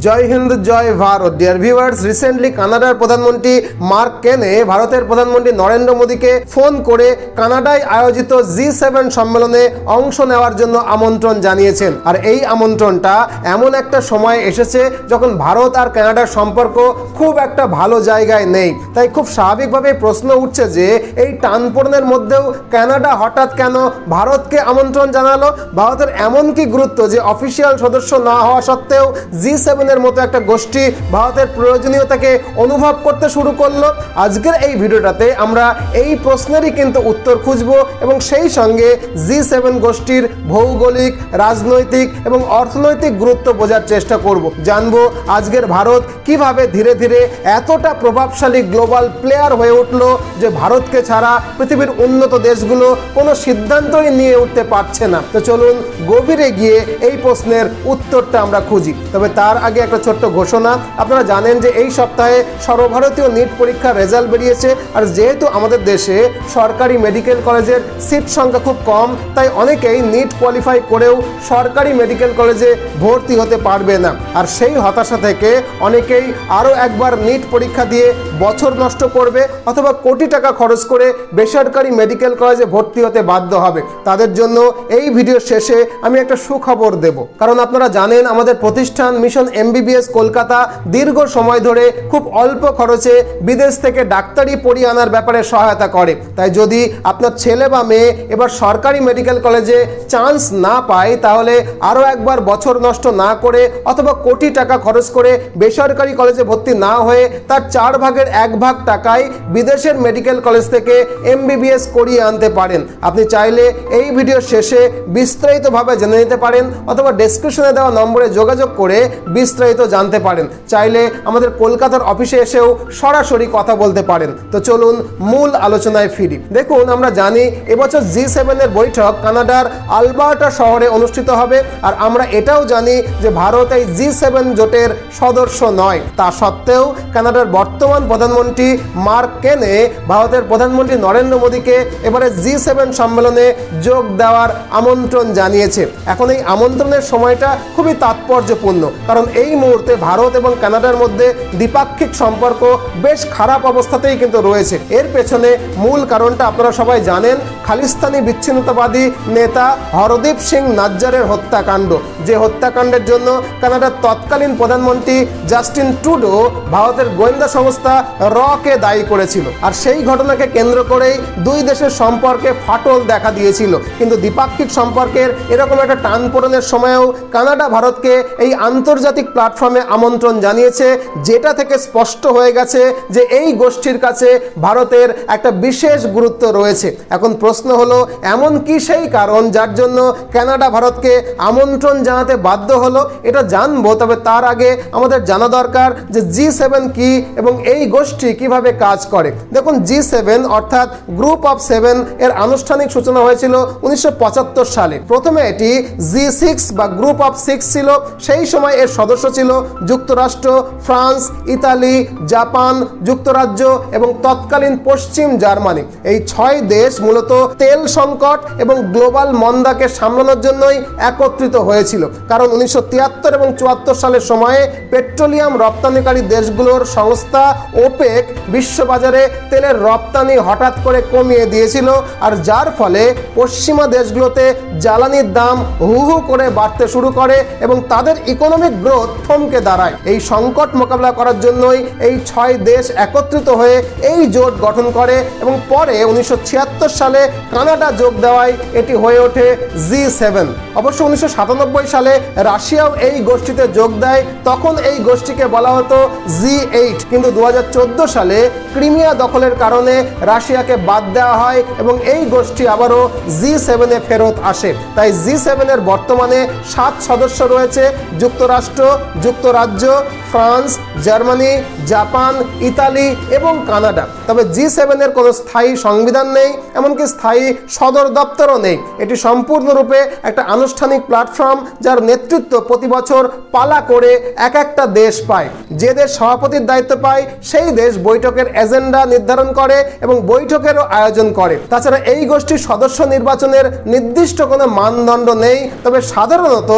জয় হিন্দ জয় Bharat. Dear viewers, recently কানাডার প্রধানমন্ত্রী mark কেনে ভারতের প্রধানমন্ত্রী নরেন্দ্র মোদীকে ফোন করে কানাডায় আয়োজিত G7 সম্মেলনে অংশ নেওয়ার জন্য আমন্ত্রণ জানিয়েছেন। আর এই আমন্ত্রণটা এমন একটা সময় এসেছে যখন ভারত আর কানাডার সম্পর্ক খুব একটা ভালো জায়গায় নেই। তাই খুব স্বাভাবিকভাবে প্রশ্ন উঠছে যে এই টানপোড়েনের মধ্যেও কানাডা হঠাৎ কেন ভারতকে আমন্ত্রণ জানালো? ভারতের এমন কি গুরুত্ব যে অফিসিয়াল সদস্য না হওয়া সত্ত্বেও G7 এর মতো একটা গোষ্ঠী ভারতের প্রয়োজনীয়তাকে অনুভব করতে শুরু করলো? আজকের এই ভিডিওটাতে আমরা এই প্রশ্নেরই কিন্তু উত্তর খুঁজবো এবং সেই সঙ্গে G7 গোষ্ঠীর ভৌগোলিক, রাজনৈতিক এবং অর্থনৈতিক গুরুত্ব বোঝার চেষ্টা করব। জানবো আজকের ভারত কিভাবে ধীরে ধীরে এতটা প্রভাবশালী গ্লোবাল প্লেয়ার হয়ে উঠলো যে ভারতকে ছাড়া পৃথিবীর উন্নত দেশগুলো কোনো সিদ্ধান্তই নিয়ে উঠতে পারছে না। তো চলুন গভীরে গিয়ে এই প্রশ্নের উত্তরটা আমরা খুঁজি। তবে তার আগে একটা ছোট্ট ঘোষণা। আপনারা জানেন যে এই সপ্তাহে সর্বভারতীয় নিট পরীক্ষার রেজাল্ট বেরিয়েছে। আর যেহেতু আমাদের দেশে সরকারি মেডিকেল কলেজের সিট সংখ্যা খুব কম, তাই অনেকেই নিট কোয়ালিফাই করেও সরকারি মেডিকেল কলেজে ভর্তি হতে পারবে না। আর সেই হতাশা থেকে অনেকেই আরও একবার নিট পরীক্ষা দিয়ে বছর নষ্ট করবে অথবা কোটি টাকা খরচ করে বেসরকারি মেডিকেল কলেজে ভর্তি হতে বাধ্য হবে। তাদের জন্য এই ভিডিওর শেষে আমি একটা সুখবর দেব। কারণ আপনারা জানেন আমাদের প্রতিষ্ঠান মিশন MBBS কলকাতা দীর্ঘ সময় ধরে খুব অল্প খরচে বিদেশ থেকে ডাক্তারি পড়িয়ে আনার ব্যাপারে সহায়তা করে। তাই যদি আপনার ছেলে বা মেয়ে এবার সরকারি মেডিকেল কলেজে চান্স না পায়, তাহলে আরও একবার বছর নষ্ট না করে অথবা কোটি টাকা খরচ করে বেসরকারি কলেজে ভর্তি না হয়ে তার 4 ভাগের 1 ভাগ টাকায় বিদেশের মেডিকেল কলেজ থেকে MBBS করিয়ে আনতে পারেন। আপনি চাইলে এই ভিডিওর শেষে বিস্তারিতভাবে জেনে নিতে পারেন অথবা ডেসক্রিপশনে দেওয়া নম্বরে যোগাযোগ করে বিস্তারিত জানতে পারেন। চাইলে আমাদের কলকাতার অফিসে এসেও সরাসরি কথা বলতে পারেন। তো চলুন মূল আলোচনায় ফিরি। দেখুন, আমরা জানি এবছর G7 এর বৈঠক কানাডার আলবার্টা শহরে অনুষ্ঠিত হবে। আর আমরা এটাও জানি যে ভারত এই G7 জোটের সদস্য নয়। তা সত্ত্বেও কানাডার বর্তমান প্রধানমন্ত্রী মার্ক কেনে ভারতের প্রধানমন্ত্রী নরেন্দ্র মোদীকে এবারে G7 সম্মেলনে যোগ দেওয়ার আমন্ত্রণ জানিয়েছে। এখন এই আমন্ত্রণের সময়টা খুবই তাৎপর্যপূর্ণ, কারণ এই মুহূর্তে ভারত এবং কানাডার মধ্যে দ্বিপাক্ষিক সম্পর্ক বেশ খারাপ অবস্থাতেই কিন্তু রয়েছে। এর পেছনে মূল কারণটা আপনারা সবাই জানেন, খালিস্তানি বিচ্ছিন্নতাবাদী নেতা হরদীপ সিং নাজ্জারের হত্যাকাণ্ড। যে হত্যাকাণ্ডের জন্য কানাডার তৎকালীন প্রধানমন্ত্রী জাস্টিন ট্রুডো ভারতের গোয়েন্দা সংস্থা রকে দায়ী করেছিল। আর সেই ঘটনাকে কেন্দ্র করেই দুই দেশের সম্পর্কে ফাটল দেখা দিয়েছিল। কিন্তু দ্বিপাক্ষিক সম্পর্কের এরকম একটা টানপোড়েনের সময়েও কানাডা ভারতকে এই আন্তর্জাতিক প্ল্যাটফর্মে আমন্ত্রণ জানিয়েছে, যেটা থেকে স্পষ্ট হয়ে গেছে যে এই গোষ্ঠীর কাছে ভারতের একটা বিশেষ গুরুত্ব রয়েছে। এখন প্রশ্ন হলো, এমন কি সেই কারণ যার জন্য কানাডা ভারতকে আমন্ত্রণ জানাতে বাধ্য হলো? এটা জানবো। তবে তার আগে আমাদের জানা দরকার যে G7 কি এবং এই গোষ্ঠী কিভাবে কাজ করে। দেখুন, G7 অর্থাৎ গ্রুপ অফ 7 এর আনুষ্ঠানিক সূচনা হয়েছিল 1975 সালে। প্রথমে এটি G6 বা গ্রুপ অফ 6 ছিল। সেই সময় এর সদস্য ছিল যুক্তরাষ্ট্র, ফ্রান্স, ইতালি, জাপান, যুক্তরাজ্য এবং তৎকালীন পশ্চিম জার্মানি। এই 6 দেশ মূলত তেল সংকট এবং গ্লোবাল মন্দাকে সামলানোর জন্যই একত্রিত হয়েছিল। কারণ 1973 এবং 74 সালের সময়ে পেট্রোলিয়াম রপ্তানিকারী দেশগুলোর সংস্থা ওপেক বিশ্ববাজারে তেলের রপ্তানি হঠাৎ করে কমিয়ে দিয়েছিল। আর যার ফলে পশ্চিমা দেশগুলোতে জ্বালানির দাম হু হু করে বাড়তে শুরু করে এবং তাদের ইকোনমিক গ্রোথ থমকে দাঁড়ায়। এই সংকট মোকাবিলা করার জন্যই এই 6 দেশ একত্রিত হয়ে এই জোট গঠন করে এবং পরে 1976 সালে কানাডা যোগ দেওয়ায় এটি হয়ে ওঠে G7। অবশ্য 1997 সালে রাশিয়াও এই গোষ্ঠীতে যোগ দেয়। তখন এই গোষ্ঠীকে বলা হতো G8। কিন্তু 2014 সালে ক্রিমিয়া দখলের কারণে রাশিয়াকে বাদ দেওয়া হয় এবং এই গোষ্ঠী আবারও G7 এ ফেরত আসে। তাই G7 এর বর্তমানে 7 সদস্য রয়েছে: যুক্তরাষ্ট্র, যুক্তরাজ্য, ফ্রান্স, জার্মানি, জাপান, ইতালি এবং কানাডা। তবে G7 এর কোনো স্থায়ী সংবিধান নেই, এমনকি স্থায়ী সদর দপ্তরও নেই। এটি সম্পূর্ণরূপে একটা আনুষ্ঠানিক প্ল্যাটফর্ম, যার নেতৃত্ব প্রতি বছর পালা করে এক একটা দেশ পায়। যে দেশ সভাপতির দায়িত্ব পায় সেই দেশ বৈঠকের এজেন্ডা নির্ধারণ করে এবং বৈঠকেরও আয়োজন করে। তাছাড়া এই গোষ্ঠীর সদস্য নির্বাচনের নির্দিষ্ট কোনো মানদণ্ড নেই, তবে সাধারণত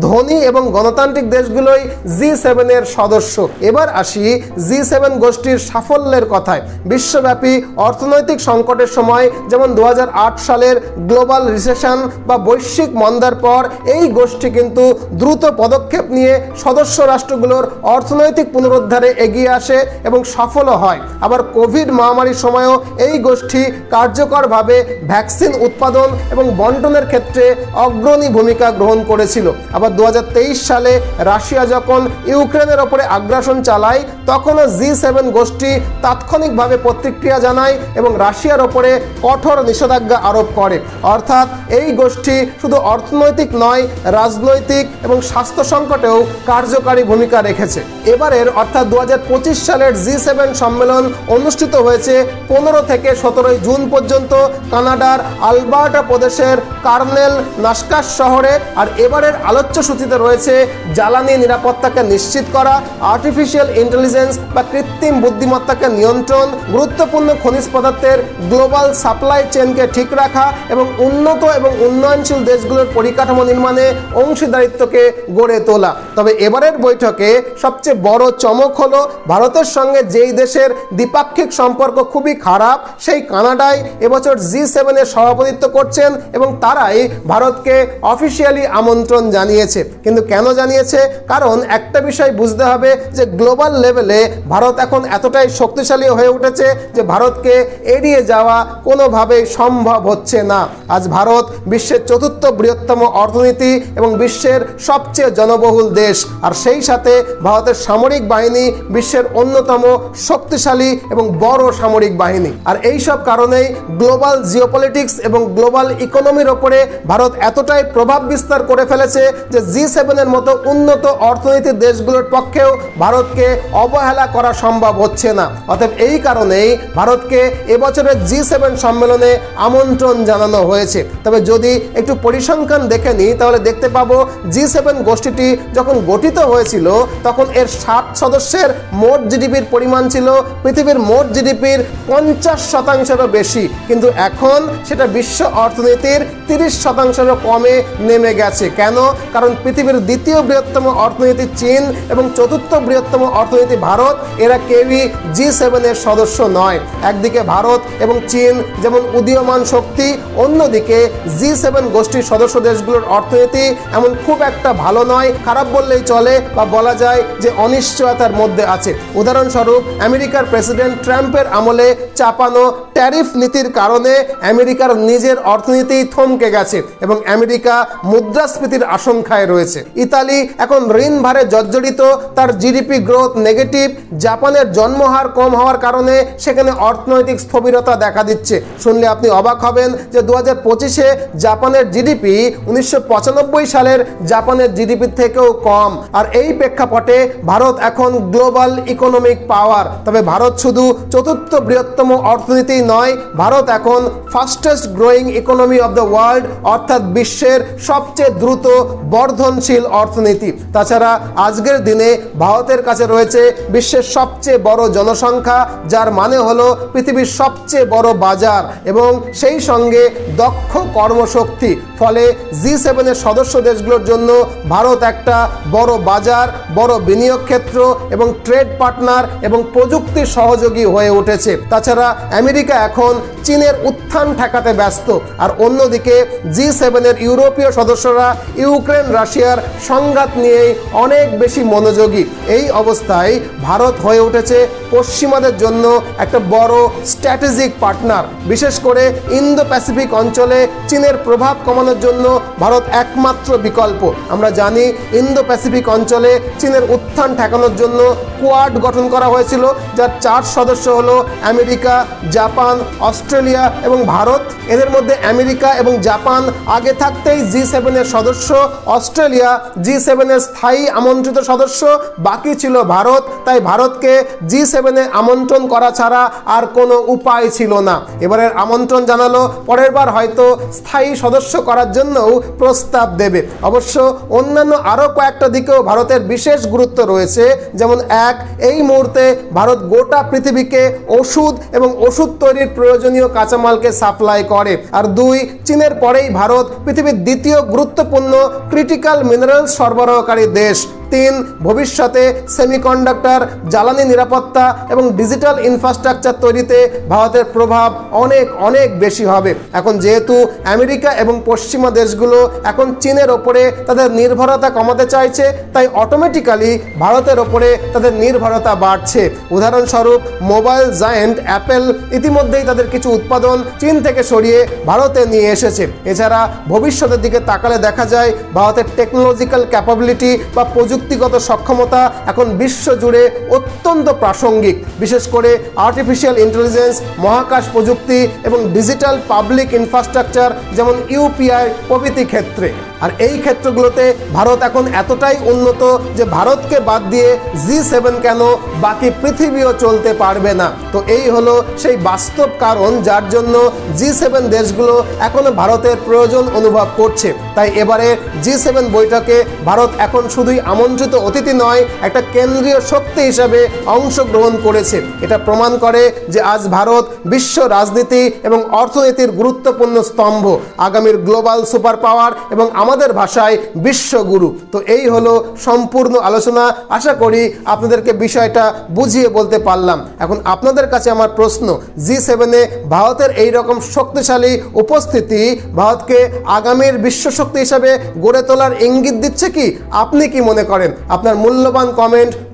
ধনী এবং গণতান্ত্রিক দেশগুলোই G7 এর সদস্য। এবার আসি G7 গোষ্ঠীর সাফল্যের কথায়। বিশ্বব্যাপী অর্থনৈতিক সংকটের সময়, যেমন 2008 সালের গ্লোবাল রিসেশন বা বৈশ্বিক মন্দার পর, এই গোষ্ঠী কিন্তু দ্রুত পদক্ষেপ নিয়ে সদস্য রাষ্ট্রগুলোর অর্থনৈতিক পুনরুদ্ধারে এগিয়ে আসে এবং সফল হয়। আবার কোভিড মহামারীর সময়ও এই গোষ্ঠী কার্যকরভাবে ভ্যাকসিন উৎপাদন এবং বন্টনের ক্ষেত্রে অগ্রণী ভূমিকা গ্রহণ করেছিল। আবার 2023 সালে রাশিয়া যখন ইউক্রেনের ওপরে আগ্রাসন চালায়, তখনও G7 গোষ্ঠী তাৎক্ষণিকভাবে প্রতিক্রিয়া জানায় এবং রাশিয়ার ওপরে কঠোর নিষেধাজ্ঞা আরোপ করে। অর্থাৎ এই গোষ্ঠী শুধু অর্থনৈতিক নয়, রাজনৈতিক এবং স্বাস্থ্য সংকটেও কার্যকারী ভূমিকা রেখেছে। এবারের অর্থাৎ 2025 সালের G7 সম্মেলন অনুষ্ঠিত হয়েছে 15 থেকে 17 জুন পর্যন্ত কানাডার আলবার্টা প্রদেশের কার্নেল নাসকাস শহরে। আর এবারের আলোচ্য সূচিতে রয়েছে জ্বালানি নিরাপত্তাকে নিশ্চিত করা, আর্টিফিশিয়াল ইন্টেলিজেন্স বা কৃত্রিম বুদ্ধিমত্তাকে নিয়ন্ত্রণ, গুরুত্বপূর্ণ খনিজ পদার্থের গ্লোবাল সাপ্লাই চেনকে ঠিক রাখা এবং উন্নত এবং উন্নয়নশীল দেশগুলোর পরিকাঠামো নির্মাণে অংশীদারিত্বকে গড়ে তোলা। তবে এবারের বৈঠকে সবচেয়ে বড় চমক হলো ভারতের সঙ্গে যেই দেশের দ্বিপাক্ষিক সম্পর্ক খুবই খারাপ, সেই কানাডায় এবছর G7 এর সভাপতিত্ব করছেন এবং তারাই ভারতকে অফিসিয়ালি আমন্ত্রণ জানিয়েছে। কিন্তু কেন জানিয়েছে? কারণ একটা বিষয় বুঝতে হবে যে গ্লোবাল লেভেলে ভারত এখন এতটাই শক্তিশালী হয়ে উঠেছে যে ভারতকে এড়িয়ে যাওয়া কোনোভাবেই সম্ভব হচ্ছে না। আজ ভারত বিশ্বের চতুর্থ বৃহত্তম অর্থনীতি এবং বিশ্বের সবচেয়ে জনবহুল দেশ, আর সেই সাথে ভারতের সামরিক বাহিনী বিশ্বের অন্যতম শক্তিশালী এবং বড় সামরিক বাহিনী। আর এই সব কারণেই গ্লোবাল জিওপলিটিক্স এবং গ্লোবাল ইকোনমির ওপরে ভারত এতটাই প্রভাব বিস্তার করে ফেলেছে যে G7 এর মতো উন্নত অর্থনীতির দেশগুলোর পক্ষেও ভারতকে অবহেলা করা সম্ভব হচ্ছে না। অতএব এই কারণেই ভারতকে এবছরের G7 সম্মেলনে আমন্ত্রণ জানানো হয়েছে। তবে যদি একটু পরিসংখ্যান দেখে নিই তাহলে দেখতে পাবো G7 গোষ্ঠীটি যখন গঠিত হয়েছিল তখন এর 60 সদস্যের মোট জিডিপির পরিমাণ ছিল পৃথিবীর মোট জিডিপির 50%-রও বেশি, কিন্তু এখন সেটা বিশ্ব অর্থনীতির 30%-রও কমে নেমে গেছে। কেন? কারণ পৃথিবীর দ্বিতীয় বৃহত্তম অর্থনীতি চীন এবং চতুর্থ বৃহত্তম অর্থনীতি ভারত, এরা কেউই G7 এর সদস্য নয়। একদিকে ভারত এবং চীন যেমন উদীয়মান শক্তি, অন্যদিকে G7 গোষ্ঠীর সদস্য দেশগুলোর অর্থনীতি এমন খুব একটা ভালো নয়, খারাপ বললেই চলে, বা বলা যায় যে অনিশ্চয়তার মধ্যে আছে। উদাহরণস্বরূপ আমেরিকার প্রেসিডেন্ট ট্রাম্পের আমলে চাপানো ট্যারিফ নীতির কারণে আমেরিকার নিজের অর্থনীতি থমকে গেছে এবং আমেরিকা মুদ্রাস্ফীতির আশঙ্কায় রয়েছে। ইতালি এখন ঋণ ভারে জর্জরিত, তার জিডিপি গ্রোথ নেগেটিভ। জাপানের জন্মহার কম হওয়ার কারণে সেখানে অর্থনৈতিক স্থবিরতা দেখা দিচ্ছে। শুনলে আপনি অবাক হবেন যে 2025-এ জাপানের জিডিপি 1995 সালের জাপানের জিডিপির থেকেও কম। আর এই প্রেক্ষাপটে ভারত এখন গ্লোবাল ইকোনমিক পাওয়ার। তবে ভারত শুধু চতুর্থ বৃহত্তম অর্থনীতি নয়, ভারত এখন fastest growing economy of the world, অর্থাৎ বিশ্বের সবচেয়ে দ্রুত বর্ধনশীল অর্থনীতি। তাছাড়া আজকের দিনে ভারতের কাছে রয়েছে বিশ্বের সবচেয়ে বড় জনসংখ্যা, যার মানে হলো পৃথিবীর সবচেয়ে বড় বাজার এবং সেই সঙ্গে দক্ষ কর্মশক্তি। ফলে G7 এর সদস্য দেশগুলোর জন্য ভারত একটা বড় বাজার, বড় বিনিয়োগ ক্ষেত্র এবং ট্রেড পার্টনার এবং প্রযুক্তির সহযোগী হয়ে উঠেছে। তাছাড়া আমেরিকা এখন চীনের উত্থান ঠেকাতে ব্যস্ত, আর অন্যদিকে G7 এর ইউরোপীয় সদস্যরা ইউক্রেন রাশিয়ার সংঘাত নিয়েই অনেক বেশি মনোযোগী। এই অবস্থায় ভারত হয়ে উঠেছে পশ্চিমাদের জন্য একটা বড় স্ট্র্যাটেজিক পার্টনার। বিশেষ করে ইন্দো প্যাসিফিক অঞ্চলে চীনের প্রভাব কমানোর জন্য ভারত একমাত্র বিকল্প। আমরা জানি ইন্দো প্যাসিফিক অঞ্চলে চীনের উত্থান ঠেকানোর জন্য কোয়াড গঠন করা হয়েছিল, যার 4 সদস্য হলো আমেরিকা, জাপান, অস্ট্রেলিয়া এবং ভারত। এদের মধ্যে আমেরিকা এবং জাপান আগে থাকতেই G7 এর সদস্য, অস্ট্রেলিয়া G7 এর স্থায়ী আমন্ত্রিত সদস্য বাকি ছিল ভারত। তাই ভারতকে G7-এ আমন্ত্রণ করা ছাড়া আর কোনো উপায় ছিল না। এবারের আমন্ত্রণ জানালো, পরের বার হয়তো স্থায়ী সদস্য করার জন্যও প্রস্তাব দেবে। অবশ্য অন্যান্য আরও কয়েকটা দিকেও ভারতের বিশেষ গুরুত্ব রয়েছে। যেমন এক, এই মুহূর্তে ভারত গোটা পৃথিবীকে ওষুধ এবং ওষুধ তৈরির প্রয়োজনীয় কাঁচামালকে সাপ্লাই করে। আর দুই, চীনের পরেই ভারত পৃথিবীর দ্বিতীয় গুরুত্বপূর্ণ ক্রিটিক্যাল মিনারেলস সরবরাহকারী দেশ। তিন, ভবিষ্যতে সেমিকন্ডাক্টর, জ্বালানি নিরাপত্তা এবং ডিজিটাল ইনফ্রাস্ট্রাকচার তৈরিতে ভারতের প্রভাব অনেক অনেক বেশি হবে। এখন যেহেতু আমেরিকা এবং পশ্চিমা দেশগুলো এখন চীনের ওপরে তাদের নির্ভরতা কমাতে চাইছে, তাই অটোমেটিক্যালি ভারতের ওপরে তাদের নির্ভরতা বাড়ছে। উদাহরণস্বরূপ মোবাইল জায়েন্ট অ্যাপেল ইতিমধ্যেই তাদের কিছু উৎপাদন চীন থেকে সরিয়ে ভারতে নিয়ে এসেছে। এছাড়া ভবিষ্যতের দিকে তাকালে দেখা যায় ভারতের টেকনোলজিক্যাল ক্যাপাবিলিটি বা প্রযুক্তিগত সক্ষমতা এখন বিশ্বজুড়ে অত্যন্ত প্রাসঙ্গিক, বিশেষ করে আর্টিফিশিয়াল ইন্টেলিজেন্স, মহাকাশ প্রযুক্তি এবং ডিজিটাল পাবলিক ইনফ্রাস্ট্রাকচার যেমন ইউপিআই প্রভৃতি ক্ষেত্রে। আর এই ক্ষেত্রগুলোতে ভারত এখন এতটাই উন্নত যে ভারতকে বাদ দিয়ে G7 কেন, বাকি পৃথিবীও চলতে পারবে না। তো এই হলো সেই বাস্তব কারণ যার জন্য G7 দেশগুলো এখনো ভারতের প্রয়োজন অনুভব করছে। তাই এবারে G7 বৈঠকে ভারত এখন শুধুই আমন্ত্রিত অতিথি নয়, একটা কেন্দ্রীয় শক্তি হিসাবে অংশগ্রহণ করেছে। এটা প্রমাণ করে যে আজ ভারত বিশ্ব রাজনীতি এবং অর্থনীতির গুরুত্বপূর্ণ স্তম্ভ, আগামীর গ্লোবাল সুপার পাওয়ার এবং আমাদের ভাষায় বিশ্বগুরু। তো এই হলো সম্পূর্ণ আলোচনা। আশা করি আপনাদেরকে বিষয়টা বুঝিয়ে বলতে পারলাম। এখন আপনাদের কাছে আমার প্রশ্ন, G7-এ ভারতের এই রকম শক্তিশালী উপস্থিতি ভারতকে আগামীর বিশ্ব শক্তি হিসাবে গড়ে তোলার ইঙ্গিত দিচ্ছে কি? আপনি কি মনে করেন? আপনার মূল্যবান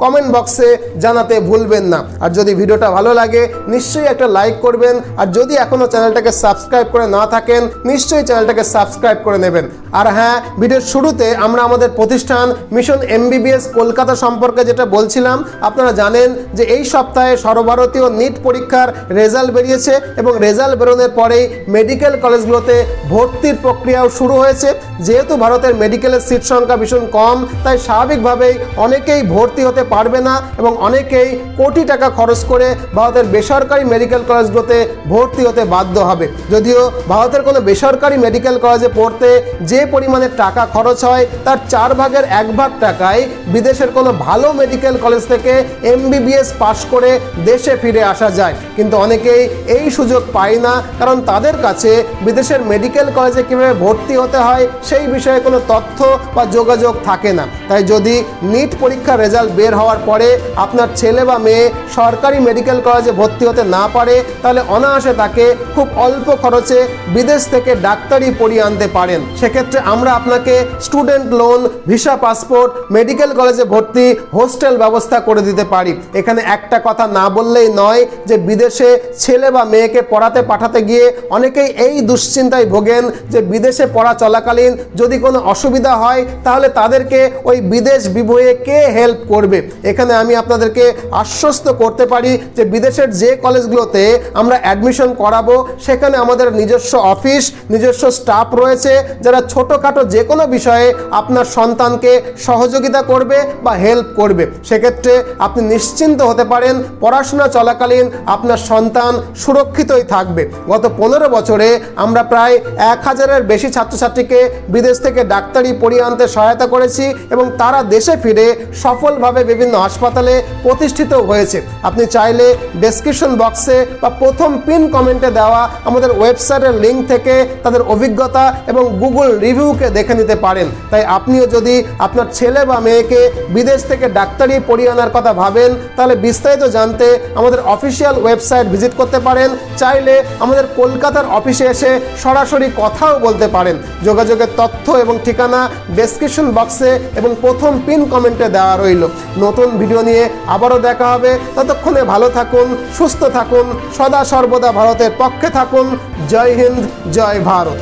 কমেন্ট বক্সে জানাতে ভুলবেন না। আর যদি ভিডিওটা ভালো লাগে নিশ্চয়ই একটা লাইক করবেন। আর যদি এখনও চ্যানেলটাকে সাবস্ক্রাইব করে না থাকেন নিশ্চয়ই চ্যানেলটাকে সাবস্ক্রাইব করে নেবেন। আর হ্যাঁ, ভিডিওর শুরুতে আমরা আমাদের প্রতিষ্ঠান মিশন MBBS কলকাতা সম্পর্কে যেটা বলছিলাম, আপনারা জানেন যে এই সপ্তাহে সর্বভারতীয় নিট পরীক্ষার রেজাল্ট বেরিয়েছে এবং রেজাল্ট বেরোনোর পরেই মেডিকেল কলেজগুলোতে ভর্তির প্রক্রিয়াও শুরু হয়েছে। যেহেতু ভারতের মেডিকেলের সিট সংখ্যা ভীষণ কম, তাই স্বাভাবিকভাবেই অনেকেই ভর্তি হতে পারবে না এবং অনেকেই কোটি টাকা খরচ করে ভারতের বেসরকারি মেডিকেল কলেজগুলোতে ভর্তি হতে বাধ্য হবে। যদিও ভারতের কোনো বেসরকারি মেডিকেল কলেজে পড়তে যে পরিমাণে টাকা খরচ হয় তার 1/4 টাকায় বিদেশের কোনো ভালো মেডিকেল কলেজ থেকে MBBS পাশ করে দেশে ফিরে আসা যায়। কিন্তু অনেকেই এই সুযোগ পায় না, কারণ তাদের কাছে বিদেশের মেডিকেল কলেজে কীভাবে ভর্তি হতে হয় সেই বিষয়ে কোনো তথ্য বা যোগাযোগ থাকে না। তাই যদি নিট পরীক্ষার রেজাল্ট বের হওয়ার পরে আপনার ছেলে বা মেয়ে সরকারি মেডিকেল কলেজে ভর্তি হতে না পারে, তাহলে অনায়াসে তাকে খুব অল্প খরচে বিদেশ থেকে ডাক্তারি পড়িয়ে আনতে পারেন। সেক্ষেত্রে আমরা আপনাকে student loan, visa, passport, medical কলেজে ভর্তি, হোস্টেল ব্যবস্থা করে দিতে পারি। এখানে একটা কথা না বললেই নয় যে বিদেশে ছেলে বা মেয়েকে পড়াতে পাঠাতে গিয়ে অনেকেই এই দুশ্চিন্তায় ভোগেন যে বিদেশে পড়া চলাকালীন যদি কোনো অসুবিধা হয় তাহলে তাদেরকে ওই বিদেশ বিভয়ে কে হেল্প করবে। এখানে আমি আপনাদেরকে আশ্বস্ত করতে পারি যে বিদেশের যে কলেজগুলোতে আমরা অ্যাডমিশন করাবো সেখানে আমাদের নিজস্ব অফিস, নিজস্ব স্টাফ রয়েছে যারা ছোটোখাটো যে কোনো বিষয়ে আপনার সন্তানকে সহযোগিতা করবে বা হেল্প করবে। সেক্ষেত্রে আপনি নিশ্চিন্ত হতে পারেন পড়াশোনা চলাকালীন আপনার সন্তান সুরক্ষিতই থাকবে। গত 15 বছরে আমরা প্রায় 1000-এর বেশি ছাত্রছাত্রীকে বিদেশ থেকে ডাক্তারি পড়িয়ে আনতে সহায়তা করেছি এবং তারা দেশে ফিরে সফলভাবে বিভিন্ন হাসপাতালে প্রতিষ্ঠিত হয়েছে। আপনি চাইলে ডেসক্রিপশন বক্সে বা প্রথম পিন কমেন্টে দেওয়া আমাদের ওয়েবসাইটের লিঙ্ক থেকে তাদের অভিজ্ঞতা এবং গুগল রিভিউকে দেখে নিতে পারেন। তাই আপনিও যদি আপনার ছেলে বা মেয়েকে বিদেশ থেকে ডাক্তারি পড়িয়ে আনার কথা ভাবেন তাহলে বিস্তারিত জানতে আমাদের অফিসিয়াল ওয়েবসাইট ভিজিট করতে পারেন। চাইলে আমাদের কলকাতার অফিসে এসে সরাসরি কথাও বলতে পারেন। যোগাযোগের তথ্য এবং ঠিকানা ডেসক্রিপশন বক্সে এবং প্রথম পিন কমেন্টে দেওয়া রইল। নতুন ভিডিও নিয়ে আবারও দেখা হবে। ততক্ষণে ভালো থাকুন, সুস্থ থাকুন, সদা সর্বদা ভারতের পক্ষে থাকুন। জয় হিন্দ, জয় ভারত।